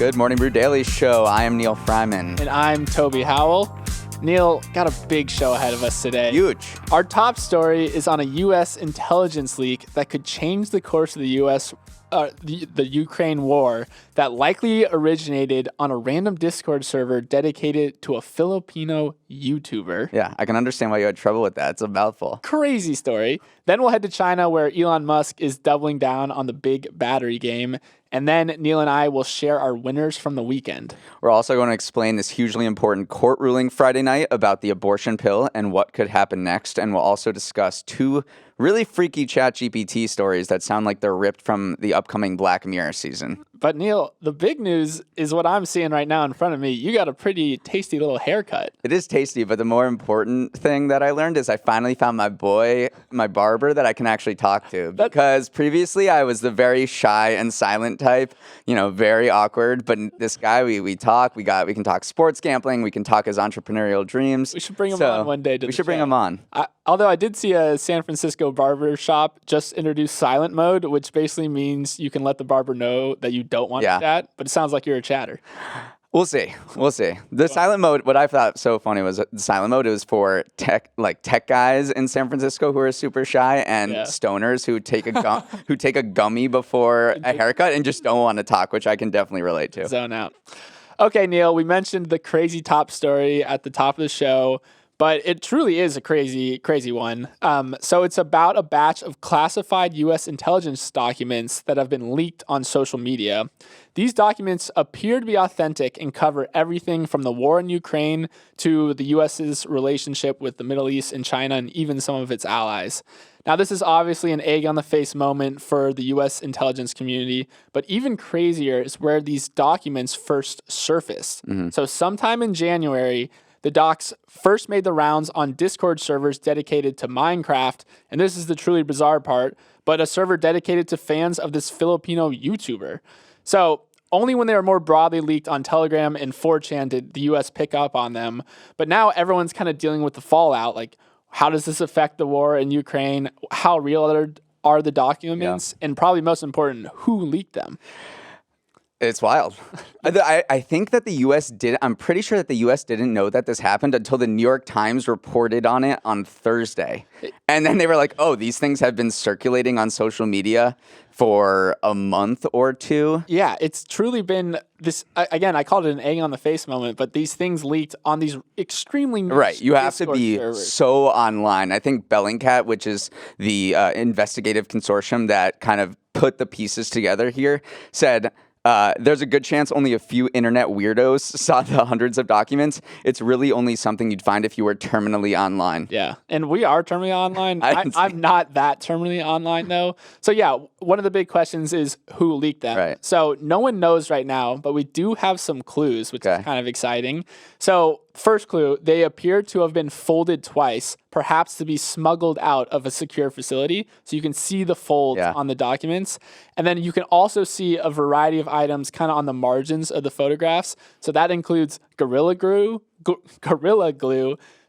Good morning, Brew Daily show. I am Neal Freyman. And I'm Toby Howell. Neal, got a big show ahead of us today. Huge. Our top story is on a U.S. intelligence leak that could change the course of the the Ukraine war that likely originated on a random Discord server dedicated to a Filipino YouTuber. Yeah, I can understand why you had trouble with that. It's a mouthful. Crazy story. Then we'll head to China, where Elon Musk is doubling down on the big battery game. And then Neal and I will share our winners from the weekend. We're also going to explain this hugely important court ruling Friday night about the abortion pill and what could happen next. And we'll also discuss two really freaky chatgpt stories that sound like they're ripped from the upcoming Black Mirror season. But Neal, the big news is what I'm seeing right now in front of me. You got a pretty tasty little haircut. It is tasty, but the more important thing that I learned is I finally found my barber that I can actually talk to. Because previously I was the very shy and silent type, very awkward. But this guy, we talk, we can talk sports gambling, we can talk his entrepreneurial dreams. We should bring him on one day. We should bring him on. Although I did see a San Francisco barber shop just introduce silent mode, which basically means you can let the barber know that you don't want to chat, but it sounds like you're a chatter. We'll see. The silent mode, what I thought so funny was the silent mode, it was for tech guys in San Francisco who are super shy and stoners who take a gummy before a haircut and just don't want to talk, which I can definitely relate to. Zone out. Okay, Neal, we mentioned the crazy top story at the top of the show, but it truly is a crazy, crazy one. So it's about a batch of classified U.S. intelligence documents that have been leaked on social media. These documents appear to be authentic and cover everything from the war in Ukraine to the U.S.'s relationship with the Middle East and China and even some of its allies. Now, this is obviously an egg-on-the-face moment for the U.S. intelligence community, but even crazier is where these documents first surfaced. Mm-hmm. So sometime in January, the docs first made the rounds on Discord servers dedicated to Minecraft, and this is the truly bizarre part, but a server dedicated to fans of this Filipino YouTuber. So only when they were more broadly leaked on Telegram and 4chan did the U.S. pick up on them. But now everyone's kind of dealing with the fallout. Like, how does this affect the war in Ukraine? How real are the documents? Yeah. And probably most important, who leaked them? It's wild. I think that the U.S. I'm pretty sure that the U.S. didn't know that this happened until the New York Times reported on it on Thursday. And then they were like, oh, these things have been circulating on social media for a month or two. Yeah, it's truly been this, again, I called it an egg on the face moment, but these things leaked on these extremely niche Right, you have Discord to be servers. So online. I think Bellingcat, which is the investigative consortium that kind of put the pieces together here, said, there's a good chance only a few internet weirdos saw the hundreds of documents. It's really only something you'd find if you were terminally online. Yeah, and we are terminally online. I'm not that terminally online, though. So yeah, one of the big questions is who leaked them. Right. So no one knows right now, but we do have some clues, which is kind of exciting. So first clue, they appear to have been folded twice, perhaps to be smuggled out of a secure facility. So you can see the folds on the documents. And then you can also see a variety of items kind of on the margins of the photographs. So that includes Gorilla Glue,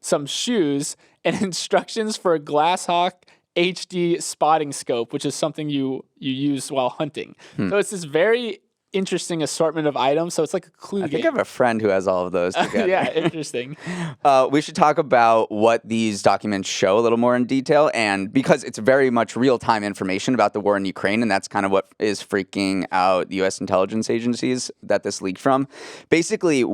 some shoes, and instructions for a Glasshawk HD spotting scope, which is something you use while hunting. So it's this very interesting assortment of items, so it's like a clue game. I think I have a friend who has all of those together. Yeah, interesting. We should talk about what these documents show a little more in detail, and because it's very much real-time information about the war in Ukraine, and that's kind of what is freaking out the U.S. intelligence agencies that this leaked from. Basically,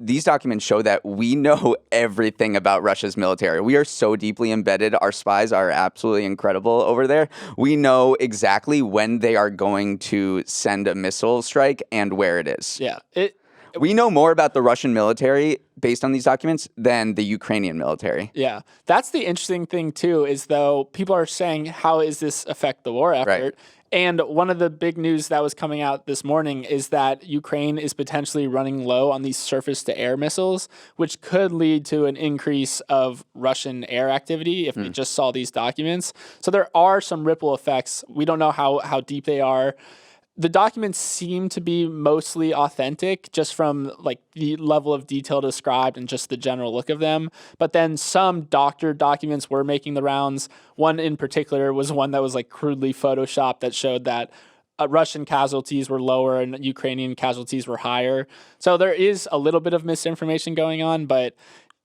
these documents show that we know everything about Russia's military. We are so deeply embedded. Our spies are absolutely incredible over there. We know exactly when they are going to send a missile strike and where it is. Yeah. We know more about the Russian military based on these documents than the Ukrainian military. Yeah. That's the interesting thing, too, is though people are saying, how does this affect the war effort? Right. And one of the big news that was coming out this morning is that Ukraine is potentially running low on these surface-to-air missiles, which could lead to an increase of Russian air activity if we just saw these documents. So there are some ripple effects. We don't know how deep they are. The documents seem to be mostly authentic just from like the level of detail described and just the general look of them. But then some doctored documents were making the rounds. One in particular was one that was like crudely photoshopped that showed that Russian casualties were lower and Ukrainian casualties were higher. So there is a little bit of misinformation going on, but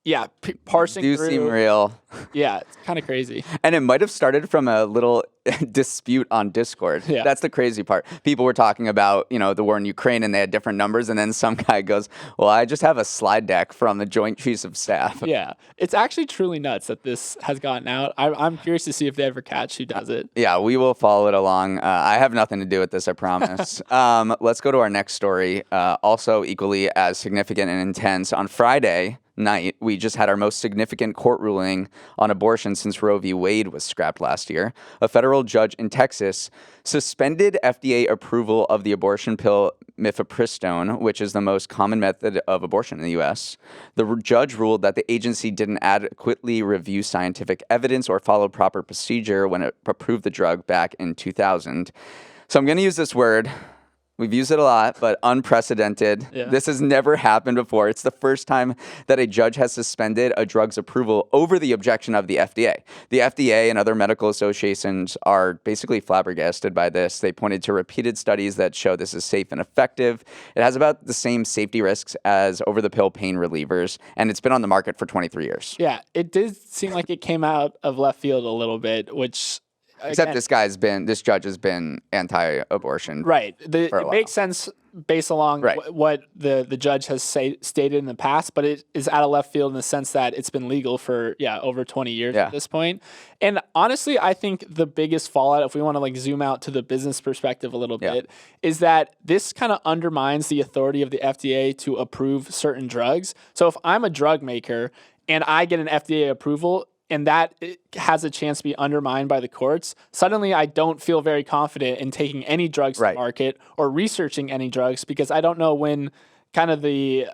yeah, parsing Do through. seem real. Yeah, it's kind of crazy. And it might have started from a little dispute on Discord. Yeah. That's the crazy part. People were talking about, the war in Ukraine and they had different numbers. And then some guy goes, well, I just have a slide deck from the Joint Chiefs of Staff. Yeah, it's actually truly nuts that this has gotten out. I'm curious to see if they ever catch who does it. Yeah, we will follow it along. I have nothing to do with this, I promise. Let's go to our next story. Also equally as significant and intense. On Friday night, we just had our most significant court ruling on abortion since Roe v. Wade was scrapped last year. A federal judge in Texas suspended FDA approval of the abortion pill mifepristone, which is the most common method of abortion in the U.S. The judge ruled that the agency didn't adequately review scientific evidence or follow proper procedure when it approved the drug back in 2000. So I'm going to use this word. We've used it a lot, but unprecedented. Yeah. This has never happened before. It's the first time that a judge has suspended a drug's approval over the objection of the FDA. The FDA and other medical associations are basically flabbergasted by this. They pointed to repeated studies that show this is safe and effective. It has about the same safety risks as over-the-pill pain relievers, and it's been on the market for 23 years. Yeah, it did seem like it came out of left field a little bit, which... Except this judge has been anti-abortion. Right. It makes sense based along what the judge has stated in the past, but it is out of left field in the sense that it's been legal for, over 20 years at this point. And honestly, I think the biggest fallout, if we want to zoom out to the business perspective a little bit, is that this kind of undermines the authority of the FDA to approve certain drugs. So if I'm a drug maker and I get an FDA approval, and that has a chance to be undermined by the courts, suddenly I don't feel very confident in taking any drugs to market or researching any drugs because I don't know when kind of the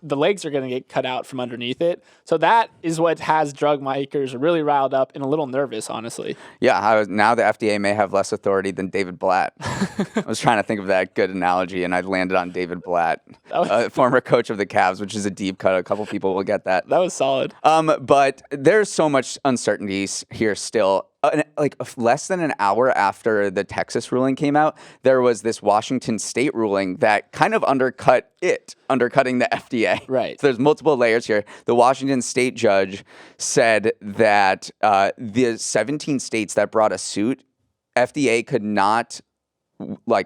legs are going to get cut out from underneath it. So that is what has drug makers really riled up and a little nervous, honestly. Yeah, now the FDA may have less authority than David Blatt. I was trying to think of that good analogy, and I landed on David Blatt, former coach of the Cavs, which is a deep cut. A couple people will get that. That was solid. But there's so much uncertainties here still. Less than an hour after the Texas ruling came out, there was this Washington state ruling that kind of undercutting the FDA. Right. So there's multiple layers here. The Washington state judge said that the 17 states that brought a suit, FDA could not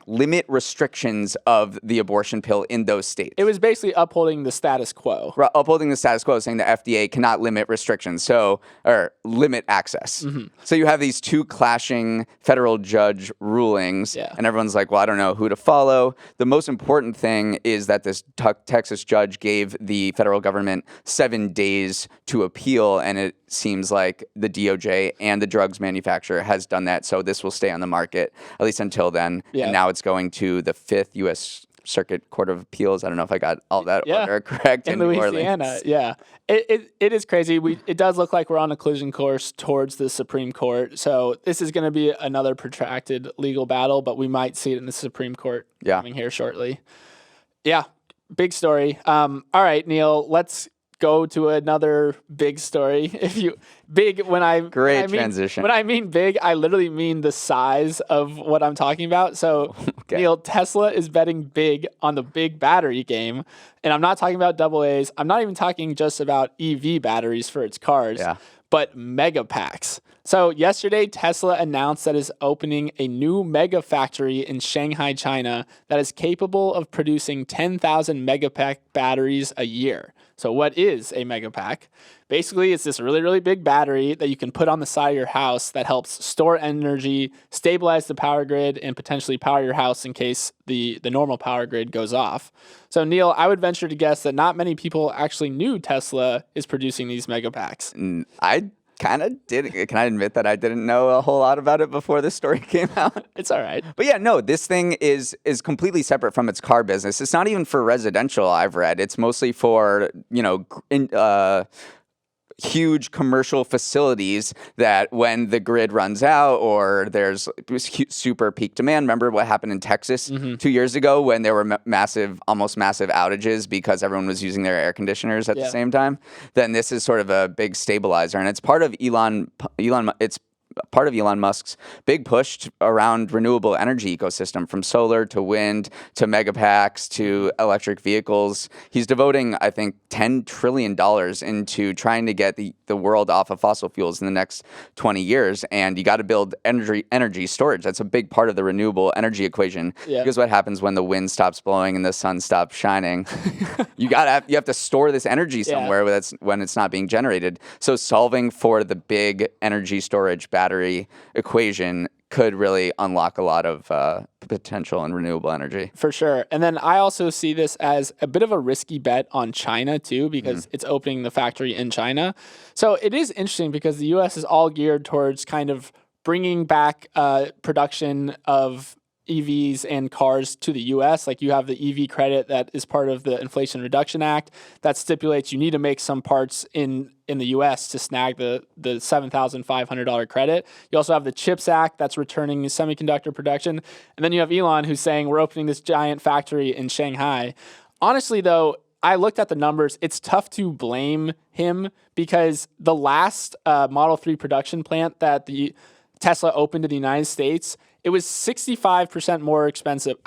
limit restrictions of the abortion pill in those states. It was basically upholding the status quo. Upholding the status quo, saying the FDA cannot limit restrictions, or limit access. Mm-hmm. So you have these two clashing federal judge rulings, and everyone's like, well, I don't know who to follow. The most important thing is that this Texas judge gave the federal government 7 days to appeal, and it seems like the DOJ and the drugs manufacturer has done that, so this will stay on the market, at least until then. Yeah. And now it's going to the 5th U.S. Circuit Court of Appeals. I don't know if I got all that order correct. In Louisiana, It is crazy. It does look like we're on a collision course towards the Supreme Court. So this is going to be another protracted legal battle, but we might see it in the Supreme Court coming here shortly. Yeah, big story. All right, Neal, let's go to another big story. Transition. When I mean big, I literally mean the size of what I'm talking about. So, Neal, Tesla is betting big on the big battery game. And I'm not talking about AA's. I'm not even talking just about EV batteries for its cars, but mega packs. So yesterday, Tesla announced that it's opening a new mega factory in Shanghai, China that is capable of producing 10,000 megapack batteries a year. So what is a mega pack? Basically, it's this really, really big battery that you can put on the side of your house that helps store energy, stabilize the power grid, and potentially power your house in case the normal power grid goes off. So, Neal, I would venture to guess that not many people actually knew Tesla is producing these mega packs. I kind of did. Can I admit that I didn't know a whole lot about it before this story came out? It's all right. But yeah, no, this thing is completely separate from its car business. It's not even for residential, I've read. It's mostly for, huge commercial facilities that when the grid runs out or there's super peak demand. Remember what happened in Texas 2 years ago when there were almost massive outages because everyone was using their air conditioners at the same time? Then this is sort of a big stabilizer, and it's part of Elon. It's part of Elon Musk's big push around renewable energy ecosystem, from solar to wind to megapacks to electric vehicles. He's devoting, I think, $10 trillion into trying to get the world off of fossil fuels in the next 20 years. And you got to build energy storage. That's a big part of the renewable energy equation. Yeah. Because what happens when the wind stops blowing and the sun stops shining? you have to store this energy somewhere when it's not being generated. So solving for the big energy storage battery equation could really unlock a lot of potential in renewable energy. For sure. And then I also see this as a bit of a risky bet on China too, because it's opening the factory in China. So it is interesting because the US is all geared towards kind of bringing back production of EVs and cars to the US. Like, you have the EV credit that is part of the Inflation Reduction Act that stipulates you need to make some parts in the US to snag the $7,500 credit. You also have the CHIPS Act that's returning semiconductor production. And then you have Elon who's saying we're opening this giant factory in Shanghai. Honestly, though, I looked at the numbers. It's tough to blame him because the last Model 3 production plant that the Tesla opened in the United States, it was 65% more expensive.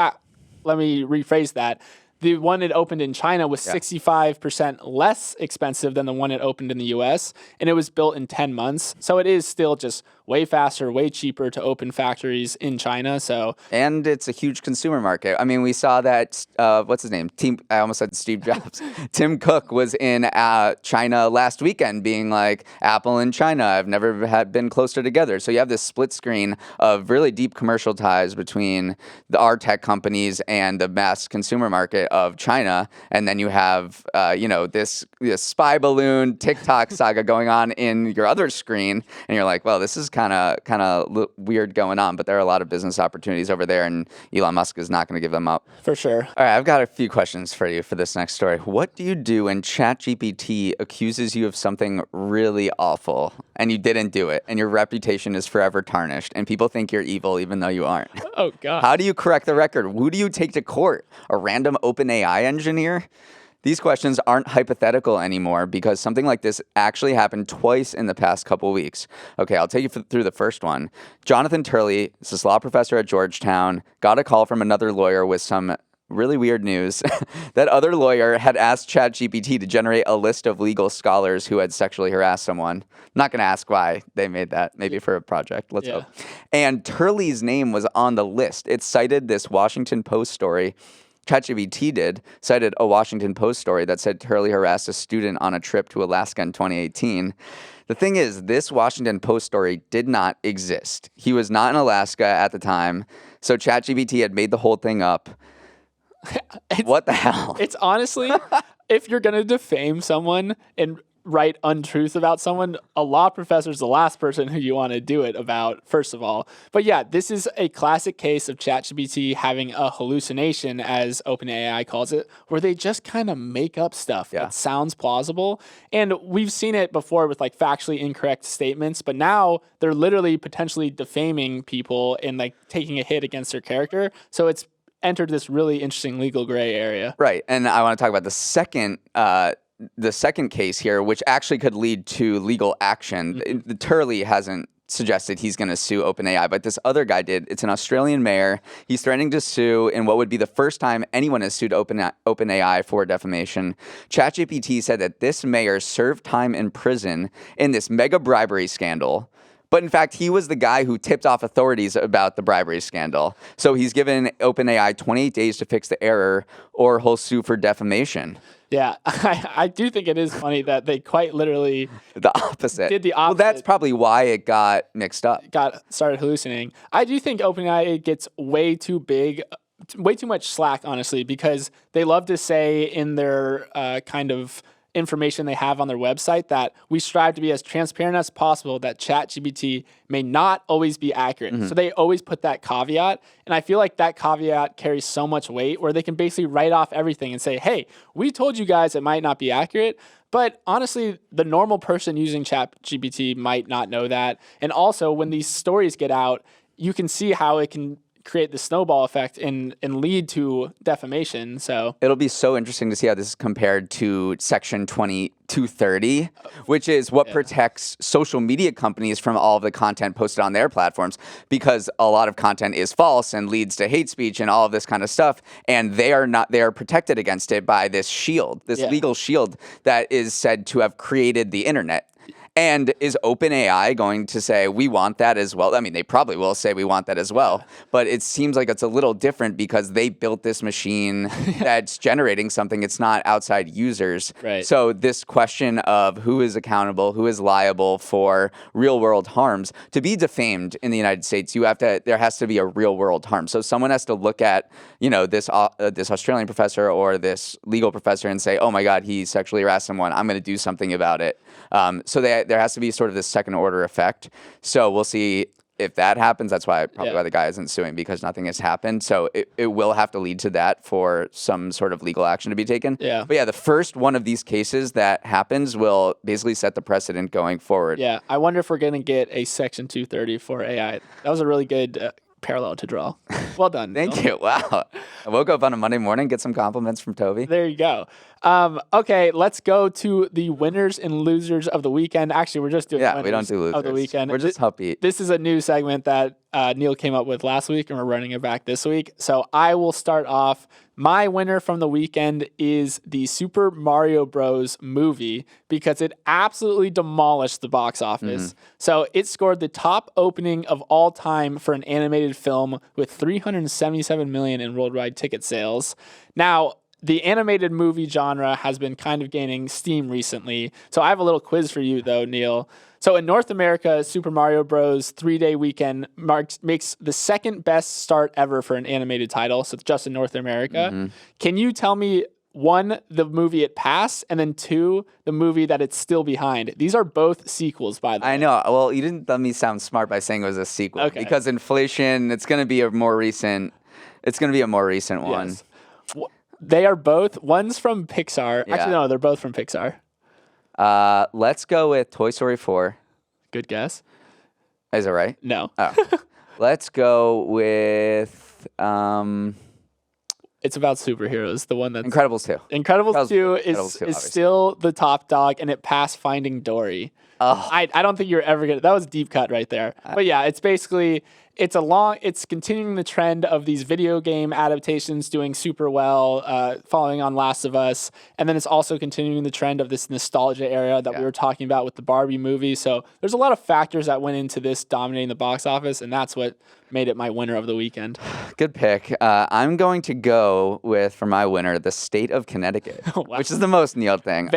Let me rephrase that. The one it opened in China was 65% less expensive than the one it opened in the US, and it was built in 10 months. So it is still just way faster, way cheaper to open factories in China. And it's a huge consumer market. I mean, we saw that, what's his name? I almost said Steve Jobs. Tim Cook was in China last weekend being like, Apple and China, I've never been closer together. So you have this split screen of really deep commercial ties between our tech companies and the mass consumer market of China. And then you have, this spy balloon TikTok saga going on in your other screen. And you're like, well, this is kind of weird going on, but there are a lot of business opportunities over there, and Elon Musk is not going to give them up. For sure. All right, I've got a few questions for you for this next story. What do you do when ChatGPT accuses you of something really awful and you didn't do it, and your reputation is forever tarnished, and people think you're evil even though you aren't? Oh, God. How do you correct the record? Who do you take to court? A random OpenAI engineer? These questions aren't hypothetical anymore because something like this actually happened twice in the past couple weeks. Okay, I'll take you through the first one. Jonathan Turley, this law professor at Georgetown, got a call from another lawyer with some really weird news. That other lawyer had asked ChatGPT to generate a list of legal scholars who had sexually harassed someone. I'm not going to ask why they made that, maybe for a project. Let's hope. And Turley's name was on the list. It cited this Washington Post story. ChatGPT cited a Washington Post story that said Turley harassed a student on a trip to Alaska in 2018. The thing is, this Washington Post story did not exist. He was not in Alaska at the time, so ChatGPT had made the whole thing up. What the hell? It's honestly, if you're going to defame someone and write untruth about someone, a law professor is the last person who you want to do it about, first of all. But yeah, this is a classic case of ChatGPT having a hallucination, as OpenAI calls it, where they just kind of make up stuff that sounds plausible. And we've seen it before with like factually incorrect statements, but now they're literally potentially defaming people and like taking a hit against their character. So it's entered this really interesting legal gray area. Right. And I want to talk about the second case here, which actually could lead to legal action. The Turley hasn't suggested he's going to sue OpenAI, but this other guy did. It's an Australian mayor. He's threatening to sue in what would be the first time anyone has sued OpenAI for defamation. ChatGPT said that this mayor served time in prison in this mega bribery scandal. But in fact, he was the guy who tipped off authorities about the bribery scandal. So he's given OpenAI 28 days to fix the error, or he'll sue for defamation. Yeah, I do think it is funny that they quite literally the opposite. Did the opposite. Well, that's probably why it got mixed up. Started hallucinating. I do think OpenAI gets way too big, way too much slack, honestly, because they love to say in their kind of information they have on their website that we strive to be as transparent as possible, that ChatGPT may not always be accurate. So they always put that caveat. And I feel like that caveat carries so much weight where they can basically write off everything and say, hey, we told you guys it might not be accurate. But honestly, the normal person using ChatGPT might not know that. And also, when these stories get out, you can see how it can create the snowball effect and lead to defamation. So It'll be so interesting to see how this is compared to Section 2230, which is what protects social media companies from all of the content posted on their platforms, because a lot of content is false and leads to hate speech and all of this kind of stuff, and they are protected against it by this shield, this legal shield that is said to have created the internet. And is OpenAI going to say, we want that as well? I mean, they probably will say we want that as well. But it seems like it's a little different because they built this machine that's generating something. It's not outside users. Right. So this question of who is accountable, who is liable for real world harms, to be defamed in the United States, there has to be a real world harm. So someone has to look at, this Australian professor or this legal professor and say, oh my God, he sexually harassed someone. I'm going to do something about it. So there has to be sort of this second order effect. So we'll see if that happens. That's why why the guy isn't suing, because nothing has happened. So it will have to lead to that for some sort of legal action to be taken. Yeah. But the first one of these cases that happens will basically set the precedent going forward. Yeah. I wonder if we're going to get a Section 230 for AI. That was a really good parallel to draw. Well done. Thank you. Wow. I woke up on a Monday morning, get some compliments from Toby. There you go. Okay, let's go to the winners and losers of the weekend. Actually, we're just doing winners we don't do losers of the weekend. We're just upbeat. This is a new segment that Neal came up with last week, and we're running it back this week. So I will start off. My winner from the weekend is the Super Mario Bros. Movie, because it absolutely demolished the box office. So it scored the top opening of all time for an animated film with 377 million in worldwide ticket sales. Now, the animated movie genre has been kind of gaining steam recently. So I have a little quiz for you, though, Neal. So in North America, Super Mario Bros. 3-day weekend makes the second best start ever for an animated title. So it's just in North America. Can you tell me, one, the movie it passed, and then two, the movie that it's still behind? These are both sequels, by the way. I know. Well, you didn't let me sound smart by saying it was a sequel. Okay. Because inflation, it's going to be a more recent one. Yes. They are both, one's from Pixar. Yeah. Actually, no, they're both from Pixar. Let's go with Toy Story 4. Good guess. Is it right? No. Oh. Let's go with It's about superheroes. The one that's Incredibles 2. Incredibles 2 is obviously. still the top dog, and it passed Finding Dory. Oh. I don't think you're ever gonna. That was a deep cut right there. But yeah, it's basically it's continuing the trend of these video game adaptations doing super well, following on Last of Us, and then it's also continuing the trend of this nostalgia era that we were talking about with the Barbie movie. So there's a lot of factors that went into this dominating the box office, and that's what made it my winner of the weekend. Good pick. I'm going to go with, for my winner, the state of Connecticut, Wow. which is the most Neal thing,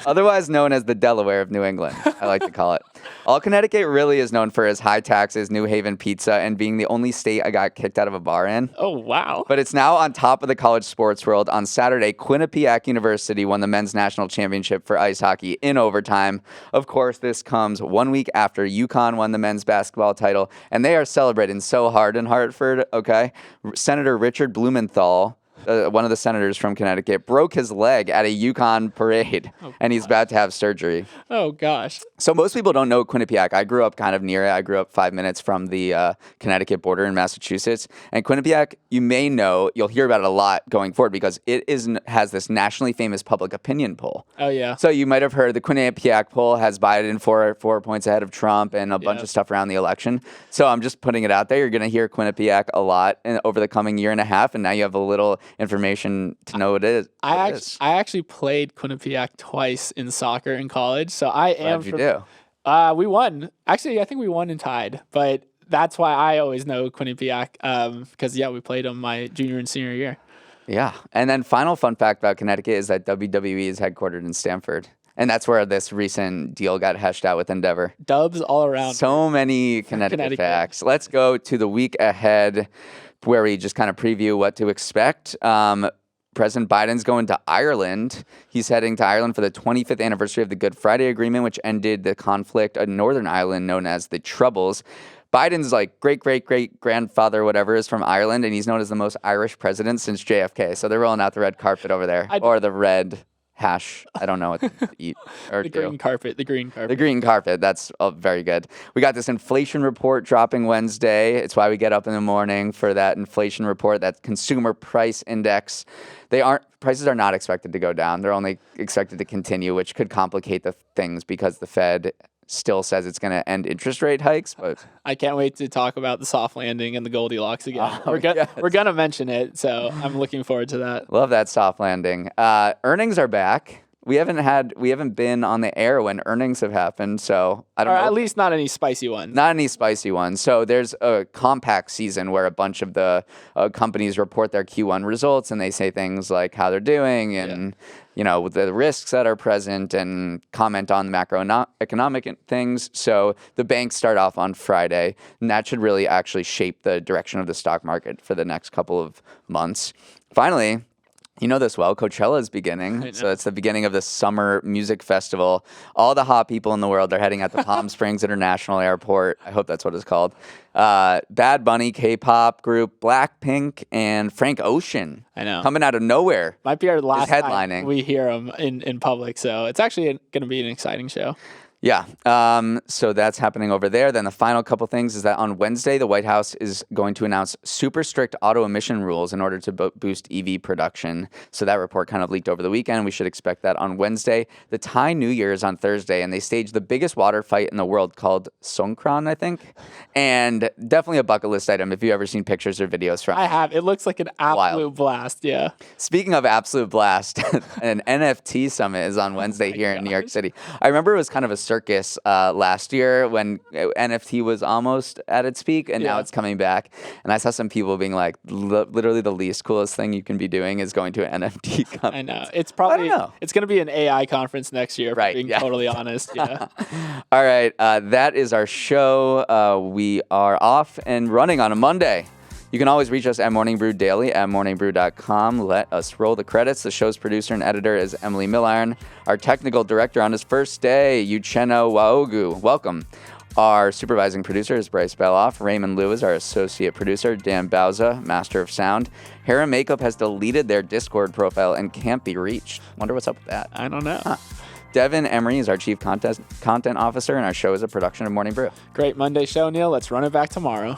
otherwise known as the Delaware of New England, I like to call it. All Connecticut really is known for is high taxes, New Haven pizza, and being the only state I got kicked out of a bar in. Oh, wow. But it's now on top of the college sports world. On Saturday, Quinnipiac University won the men's national championship for ice hockey in overtime. Of course, this comes 1 week after UConn won the men's basketball title, and they are celebrating so hard in Hartford, okay? Senator Richard Blumenthal, one of the senators from Connecticut, broke his leg at a UConn parade, and he's about to have surgery. Oh, gosh. So most people don't know Quinnipiac. I grew up kind of near it. I grew up 5 minutes from the Connecticut border in Massachusetts. And Quinnipiac, you may know, you'll hear about it a lot going forward because it has this nationally famous public opinion poll. Oh, yeah. So you might have heard the Quinnipiac poll has Biden four points ahead of Trump and a bunch of stuff around the election. So I'm just putting it out there. You're going to hear Quinnipiac a lot over the coming year and a half, and now you have a little information to know what it is. I actually played Quinnipiac twice in soccer in college, so I am. How'd you do? We won. Actually, I think we won and tied, but that's why I always know Quinnipiac because we played them my junior and senior year. Yeah, and then final fun fact about Connecticut is that WWE is headquartered in Stamford. And that's where this recent deal got hashed out with Endeavor. Dubs all around. So many Connecticut facts. Let's go to the week ahead where we just kind of preview what to expect. President Biden's going to Ireland. He's heading to Ireland for the 25th anniversary of the Good Friday Agreement, which ended the conflict in Northern Ireland known as the Troubles. Biden's great-great-great-grandfather, whatever, is from Ireland, and he's known as the most Irish president since JFK. So they're rolling out the red carpet over there, or the red hash. I don't know what to eat or The do. green carpet. The green The carpet. green carpet. That's very good. We got this inflation report dropping Wednesday. It's why we get up in the morning for that inflation report, that consumer price index. Prices are not expected to go down. They're only expected to continue, which could complicate the things because the Fed still says it's going to end interest rate hikes, but I can't wait to talk about the soft landing and the Goldilocks again. Oh, We're gonna mention it, so I'm looking forward to that. love that soft landing. Earnings are back. We haven't been on the air when earnings have happened, so I don't Or know. at least not any spicy ones. Not any spicy ones. So there's a compact season where a bunch of the companies report their Q1 results and they say things like how they're doing and the risks that are present and comment on the macroeconomic things. So the banks start off on Friday, and that should really actually shape the direction of the stock market for the next couple of months. Finally, you know this well, Coachella is beginning. So it's the beginning of the summer music festival. All the hot people in the world are heading out to Palm Springs International Airport. I hope that's what it's called. Bad Bunny, K-pop group, Blackpink, and Frank Ocean. I know. Coming out of nowhere. Might be our last headlining. time we hear them in public, so it's actually going to be an exciting show. Yeah. So that's happening over there. Then the final couple things is that on Wednesday, the White House is going to announce super strict auto emission rules in order to boost EV production. So that report kind of leaked over the weekend. We should expect that on Wednesday. The Thai New Year is on Thursday, and they staged the biggest water fight in the world called Songkran, I think. And definitely a bucket list item if you've ever seen pictures or videos from I have. It looks like an absolute blast. Yeah. Speaking of absolute blast, an NFT summit is on Wednesday here in New York City. I remember it was kind of a circus last year when NFT was almost at its peak, and now it's coming back. And I saw some people being like, literally the least coolest thing you can be doing is going to an NFT conference. I know. It's probably it's going to be an AI conference next year, Right, being totally honest. Yeah. All right, that is our show. We are off and running on a Monday. You can always reach us at Morning Brew Daily at morningbrew.com. Let us roll the credits. The show's producer and editor is Emily Milliron. Our technical director on his first day, Uchenna Waogu. Welcome. Our supervising producer is Bryce Beloff. Raymond Liu is our associate producer. Dan Bauza, master of sound. Hair and Makeup has deleted their Discord profile and can't be reached. Wonder what's up with that. I don't know. Devin Emery is our chief content officer, and our show is a production of Morning Brew. Great Monday show, Neal. Let's run it back tomorrow.